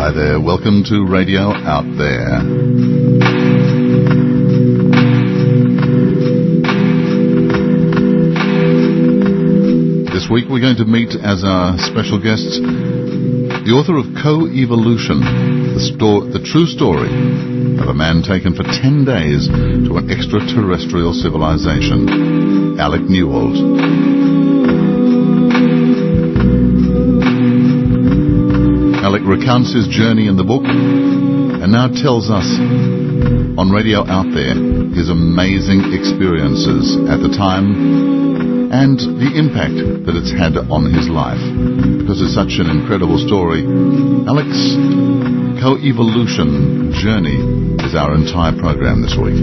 Hi there, welcome to Radio Out There. This week we're going to meet as our special guests the author of Co-Evolution, the true story of a man taken for 10 days to an extraterrestrial civilization, Alec Newald. Alec recounts his journey in the book and now tells us on Radio Out There his amazing experiences at the time and the impact that it's had on his life. Because it's such an incredible story, Alec's co-evolution journey is our entire program this week.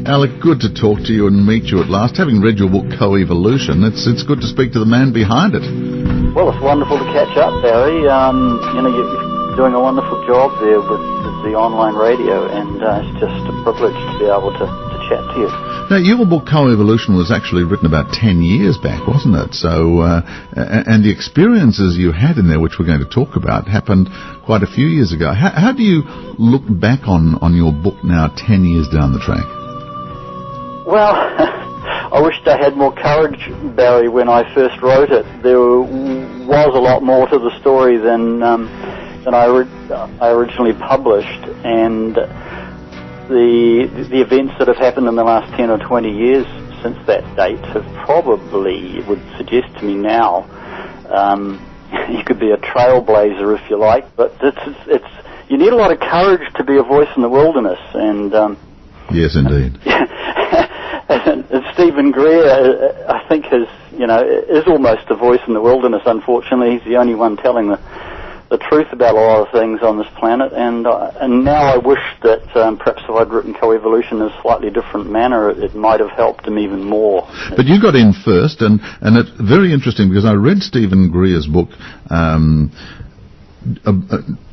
Alec, good to talk to you and meet you at last. Having read your book, Co-Evolution, it's good to speak to the man behind it. Well, it's wonderful to catch up, Barry. You're doing a wonderful job there with the online radio, and it's just a privilege to be able to chat to you. Now, your book, Co-Evolution, was actually written about 10 years back, wasn't it? So, and the experiences you had in there, which we're going to talk about, happened quite a few years ago. How do you look back on your book now, 10 years down the track? Well, I wished I had more courage, Barry, when I first wrote it. There was a lot more to the story than I originally published, and the events that have happened in the last 10 or 20 years since that date have probably, would suggest to me now, you could be a trailblazer if you like, but it's you need a lot of courage to be a voice in the wilderness, and yes, indeed. And Stephen Greer, I think, is almost a voice in the wilderness. Unfortunately, he's the only one telling the truth about a lot of things on this planet. And now I wish that perhaps if I'd written Co-Evolution in a slightly different manner, it might have helped him even more. But you got in first, and it's very interesting because I read Stephen Greer's book.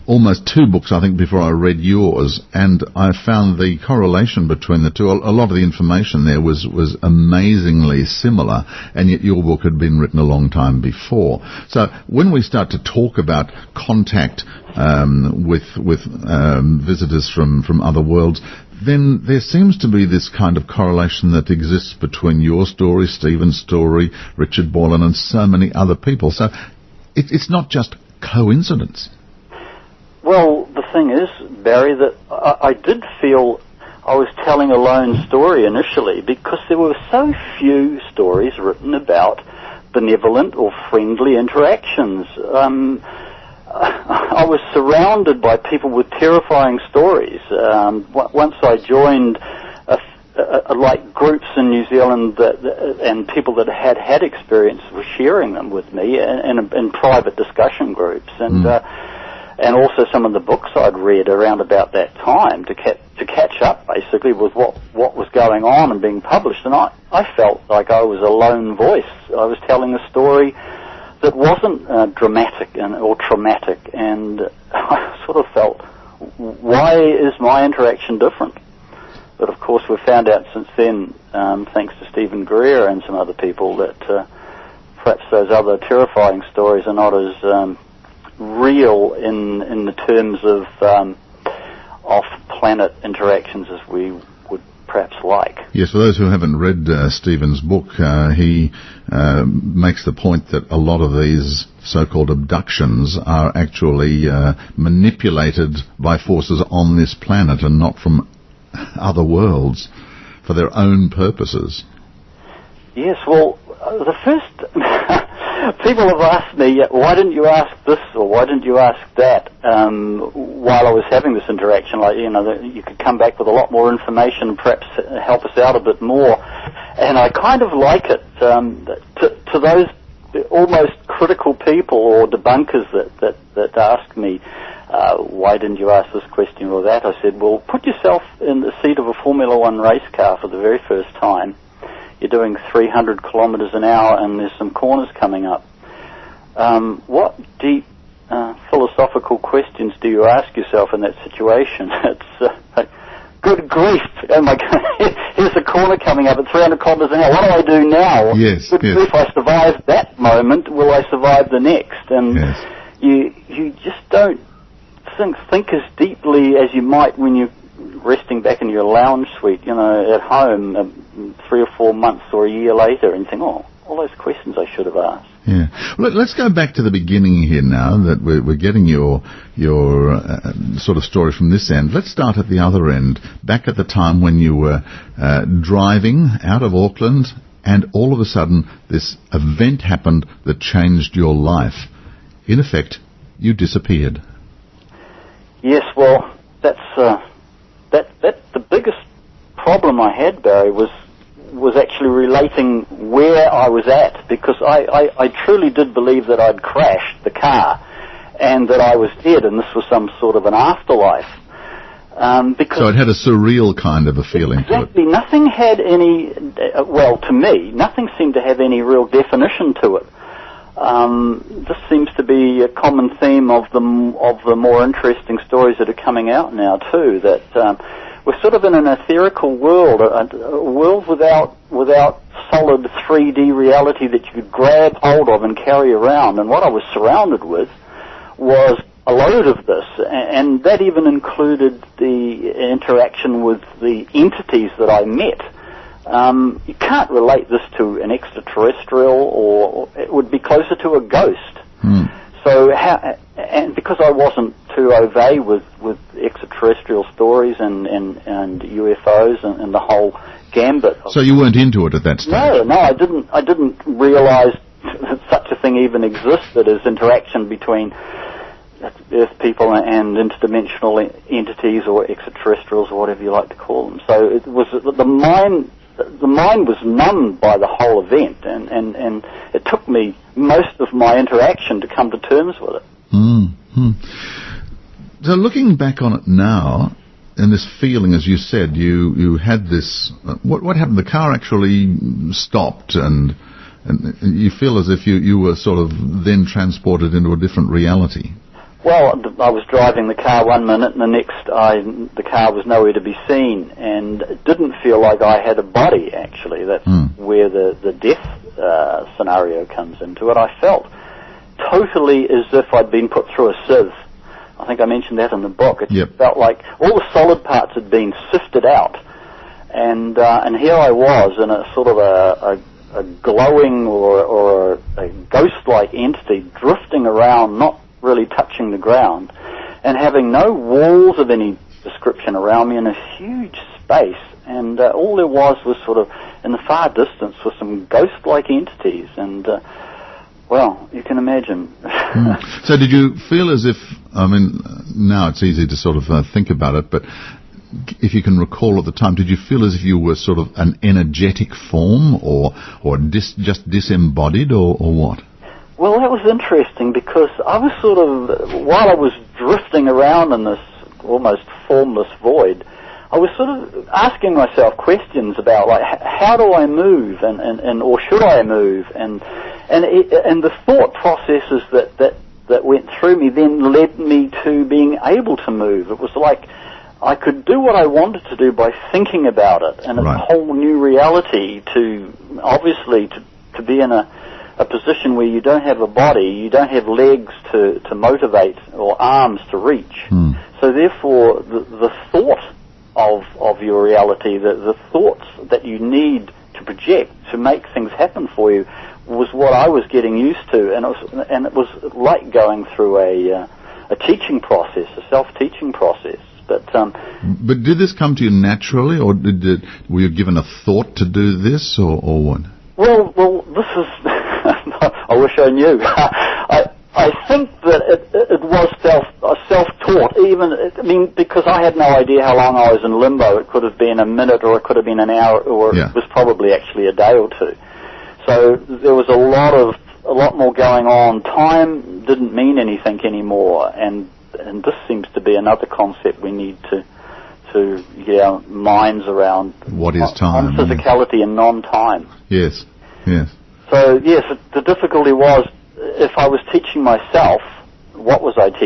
Almost 2 books, I think, before I read yours, and I found the correlation between the two. A lot of the information there was amazingly similar, and yet your book had been written a long time before. So when we start to talk about contact with visitors from other worlds, then there seems to be this kind of correlation that exists between your story, Stephen's story, Richard Boylan, and so many other people. So it's not just coincidence. Well, the thing is, Barry, that I did feel I was telling a lone story initially because there were so few stories written about benevolent or friendly interactions. I was surrounded by people with terrifying stories. Once I joined like groups in New Zealand and people that had experience were sharing them with me in private discussion groups, and also some of the books I'd read around about that time to catch up basically with what was going on and being published. And I felt like I was a lone voice. I was telling a story that wasn't dramatic or traumatic, and I sort of felt, why is my interaction different? But of course we've found out since then, thanks to Stephen Greer and some other people, that perhaps those other terrifying stories are not as real in the terms of off-planet interactions as we would perhaps like. Yes, for those who haven't read Stephen's book, he makes the point that a lot of these so-called abductions are actually manipulated by forces on this planet and not from other worlds for their own purposes. Yes, well, the first people have asked me, why didn't you ask this or why didn't you ask that while I was having this interaction? Like, you could come back with a lot more information and perhaps help us out a bit more. And I kind of like it to those almost critical people or debunkers that ask me, why didn't you ask this question or that? I said, well, put yourself in the seat of a Formula One race car for the very first time. You're doing 300 kilometres an hour and there's some corners coming up. what deep philosophical questions do you ask yourself in that situation? It's like, good grief! Oh my God! Here's a corner coming up at 300 kilometres an hour. What do I do now? Yes. Good grief! I survived that moment. Will I survive the next? And you just don't think as deeply as you might when you're resting back in your lounge suite, at home 3 or 4 months or a year later, and think, oh, all those questions I should have asked. Yeah. Well, let's go back to the beginning here now that we're getting your sort of story from this end. Let's start at the other end, back at the time when you were driving out of Auckland, and all of a sudden this event happened that changed your life. In effect, you disappeared. Yes, well, that's the biggest problem I had, Barry, was actually relating where I was at, because I truly did believe that I'd crashed the car and that I was dead, and this was some sort of an afterlife. Because so it had a surreal kind of a feeling to it. Exactly. Nothing had any, to me, nothing seemed to have any real definition to it. This seems to be a common theme of the more interesting stories that are coming out now too, that we're sort of in an etherical world, a world without solid 3D reality that you could grab hold of and carry around. And what I was surrounded with was a load of this, and that even included the interaction with the entities that I met. You can't relate this to an extraterrestrial, or it would be closer to a ghost. So, and because I wasn't too au fait with extraterrestrial stories and UFOs and the whole gambit. So you weren't into it at that stage? No, I didn't realise that such a thing even existed as interaction between Earth people and interdimensional entities or extraterrestrials or whatever you like to call them. So it was the mind was numbed by the whole event, and it took me most of my interaction to come to terms with it. So looking back on it now, and this feeling, as you said, you had this, what happened? The car actually stopped, and you feel as if you were sort of then transported into a different reality. Well, I was driving the car one minute, and the next the car was nowhere to be seen, and it didn't feel like I had a body, actually. That's where the death scenario comes into it. I felt totally as if I'd been put through a sieve. I think I mentioned that in the book. It felt like all the solid parts had been sifted out, and here I was in a sort of a glowing or a ghost-like entity drifting around, not really touching the ground, and having no walls of any description around me in a huge space, and all there was sort of, in the far distance, was some ghost-like entities, and well, you can imagine. So did you feel as if, I mean, now it's easy to sort of think about it, but if you can recall at the time, did you feel as if you were sort of an energetic form, or just disembodied, or what? Well, that was interesting, because I was sort of, while I was drifting around in this almost formless void, I was sort of asking myself questions about, like, how do I move, and or should I move, and the thought processes that went through me then led me to being able to move. It was like I could do what I wanted to do by thinking about it, and it's a whole new reality to be in a position where you don't have a body, you don't have legs to motivate, or arms to reach. So therefore, the thought of your reality, the thoughts that you need to project to make things happen for you, was what I was getting used to, and it was like going through a teaching process, a self-teaching process. But did this come to you naturally, or were you given a thought to do this, or what? Well, this is. I wish I knew. I think that it was self-taught. Even, because I had no idea how long I was in limbo. It could have been a minute, or it could have been an hour, or it was probably actually a day or two. So there was a lot more going on. Time didn't mean anything anymore, and this seems to be another concept we need to get our minds around. What is time? Non-physicality and non-time. Yes. So yes, the difficulty was if I was teaching myself, what was I teaching?